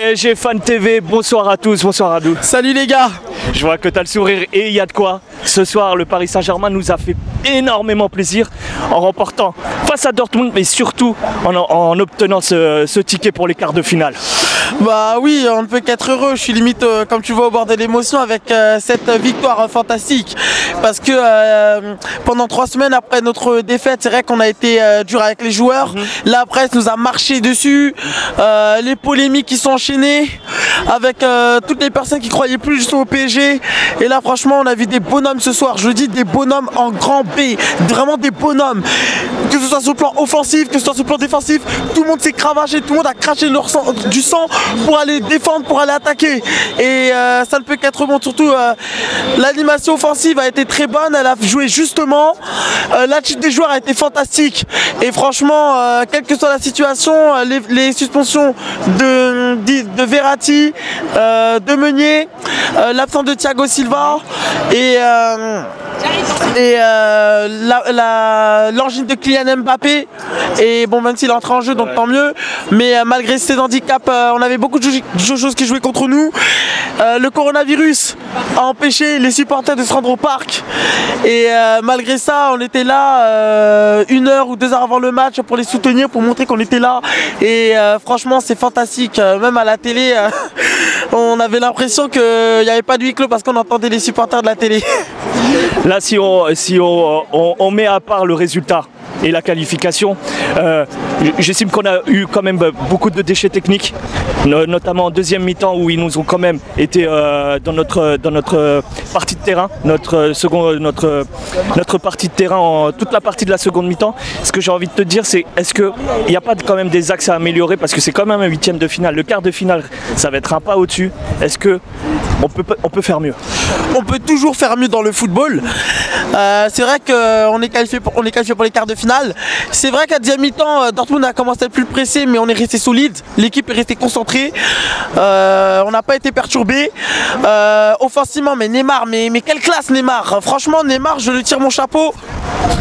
PSG Fan TV, bonsoir à tous, bonsoir à tous. Salut les gars. Je vois que tu as le sourire et il y a de quoi. Ce soir, le Paris Saint-Germain nous a fait énormément plaisir en remportant face à Dortmund, mais surtout en obtenant ce ticket pour les quarts de finale. Bah oui, on ne peut qu'être heureux. Je suis limite, comme tu vois, au bord de l'émotion avec cette victoire fantastique. Parce que pendant 3 semaines après notre défaite, c'est vrai qu'on a été dur avec les joueurs. La presse nous a marché dessus. Les polémiques qui sont enchaînées avec toutes les personnes qui croyaient plus juste au PSG. Et là, franchement, on a vu des bonhommes ce soir. Je dis des bonhommes en grand B. Vraiment des bonhommes. Que ce soit sur le plan offensif, que ce soit sur le plan défensif, tout le monde s'est cravaché, tout le monde a craché du sang pour aller défendre, pour aller attaquer. Et ça ne peut qu'être bon. Surtout, l'animation offensive a été très bonne. Elle a joué justement. L'attitude des joueurs a été fantastique. Et franchement, quelle que soit la situation, les suspensions de Verratti, de Meunier, l'absence de Thiago Silva et l'engine de Kylian Mbappé, et bon, même s'il est entré en jeu, donc tant mieux, mais malgré ces handicaps, on avait beaucoup de choses qui jouaient contre nous. Le coronavirus a empêché les supporters de se rendre au parc, et malgré ça, on était là 1 heure ou 2 heures avant le match pour les soutenir, pour montrer qu'on était là. Et franchement, c'est fantastique. Même à la télé, on avait l'impression qu'il n'y avait pas de huis clos parce qu'on entendait les supporters de la télé. Là, si on met à part le résultat et la qualification, j'estime qu'on a eu quand même beaucoup de déchets techniques, notamment en deuxième mi-temps où ils nous ont quand même été dans notre partie de terrain, notre partie de terrain, toute la partie de la seconde mi-temps. Ce que j'ai envie de te dire, c'est est-ce qu'il n'y a pas quand même des axes à améliorer, parce que c'est quand même un 8e de finale, le quart de finale, ça va être un pas au-dessus. Est-ce que on peut faire mieux? On peut toujours faire mieux dans le football. C'est vrai qu'on est qualifié pour les quarts de finale. C'est vrai qu'à deuxième mi-temps, Dortmund a commencé à être plus pressé, mais on est resté solide. L'équipe est restée concentrée. On n'a pas été perturbé. Offensivement, mais Neymar, mais quelle classe Neymar. Franchement, Neymar, je lui tire mon chapeau.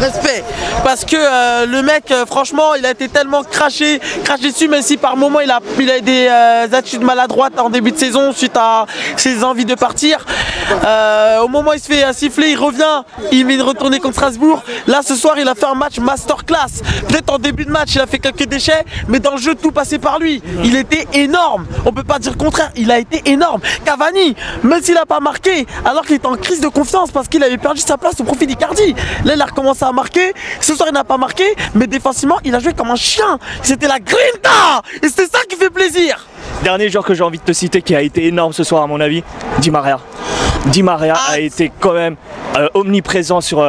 Respect. Parce que le mec, franchement, il a été tellement craché dessus, même si par moment il a des attitudes maladroites en début de saison suite à ses envies de partir. Au moment où il se fait siffler, il revient, il vient de retourner contre Strasbourg. Là, ce soir, il a fait un match masterclass. Peut-être en début de match, il a fait quelques déchets, mais dans le jeu, tout passait par lui. Il était énorme. On peut pas dire le contraire, il a été énorme. Cavani, même s'il n'a pas marqué, alors qu'il était en crise de confiance parce qu'il avait perdu sa place au profit d'Icardi. Là, il a recommencé à marquer. Ce soir, il n'a pas marqué, mais défensivement, il a joué comme un chien. C'était la grinta. Et c'est ça qui fait plaisir. Dernier joueur que j'ai envie de te citer qui a été énorme ce soir à mon avis, Di Maria. Di Maria a été quand même omniprésent sur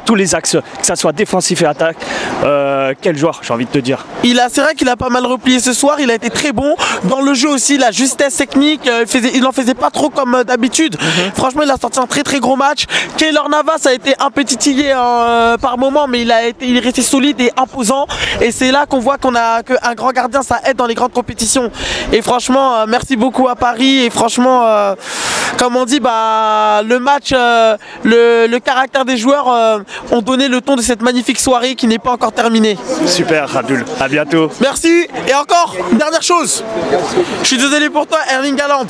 tous les axes, que ça soit défensif et attaque. Quel joueur, j'ai envie de te dire. C'est vrai qu'il a pas mal replié ce soir, il a été très bon. Dans le jeu aussi, la justesse technique, il n'en faisait pas trop comme d'habitude. Franchement, il a sorti un très très gros match. Keylor Navas a été un petit titillé par moment, mais il est resté solide et imposant. Et c'est là qu'on voit qu'un grand gardien, ça aide dans les grandes compétitions. Et franchement, merci beaucoup à Paris. Et franchement, comme on dit, le match, le caractère des joueurs ont donné le ton de cette magnifique soirée qui n'est pas encore terminée. Super Abdul, à bientôt. Merci. Et encore, une dernière chose. Je suis désolé pour toi, Erling Haaland.